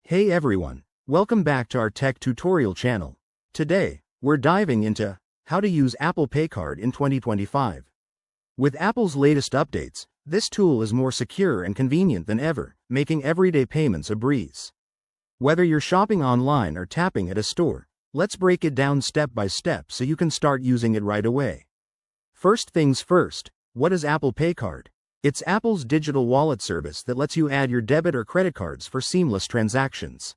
Hey everyone, welcome back to our tech tutorial channel. Today, we're diving into how to use Apple Pay Card in 2025. With Apple's latest updates, this tool is more secure and convenient than ever, making everyday payments a breeze. Whether you're shopping online or tapping at a store, let's break it down step by step so you can start using it right away. First things first, what is Apple Pay Card? It's Apple's digital wallet service that lets you add your debit or credit cards for seamless transactions.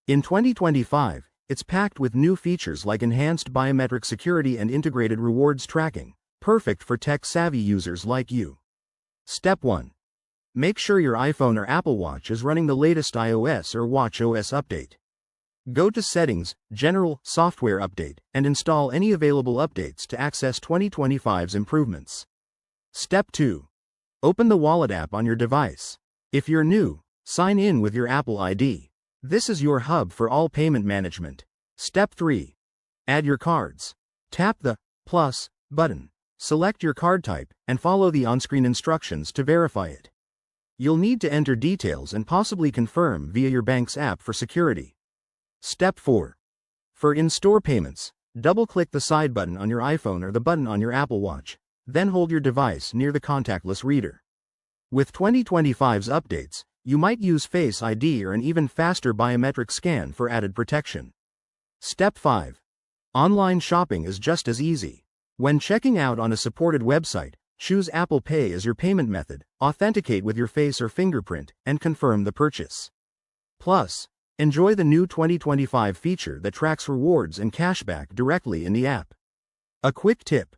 In 2025, it's packed with new features like enhanced biometric security and integrated rewards tracking, perfect for tech-savvy users like you. Step 1. Make sure your iPhone or Apple Watch is running the latest iOS or watchOS update. Go to Settings, General, Software Update, and install any available updates to access 2025's improvements. Step 2. Open the Wallet app on your device. If you're new, sign in with your Apple ID. This is your hub for all payment management. Step 3. Add your cards. Tap the plus button. Select your card type and follow the on-screen instructions to verify it. You'll need to enter details and possibly confirm via your bank's app for security. Step 4. For in-store payments, double-click the side button on your iPhone or the button on your Apple Watch. Then hold your device near the contactless reader. With 2025's updates, you might use Face ID or an even faster biometric scan for added protection. Step 5. Online shopping is just as easy. When checking out on a supported website, choose Apple Pay as your payment method, authenticate with your face or fingerprint, and confirm the purchase. Plus, enjoy the new 2025 feature that tracks rewards and cashback directly in the app. A quick tip.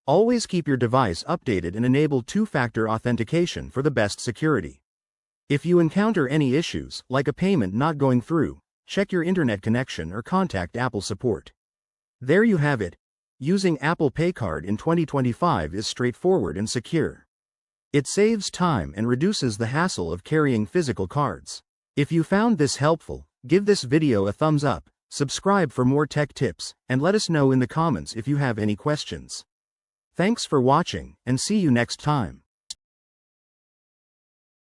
Always keep your device updated and enable two-factor authentication for the best security. If you encounter any issues, like a payment not going through, check your internet connection or contact Apple support. There you have it. Using Apple Pay Card in 2025 is straightforward and secure. It saves time and reduces the hassle of carrying physical cards. If you found this helpful, give this video a thumbs up, subscribe for more tech tips, and let us know in the comments if you have any questions. Thanks for watching, and see you next time.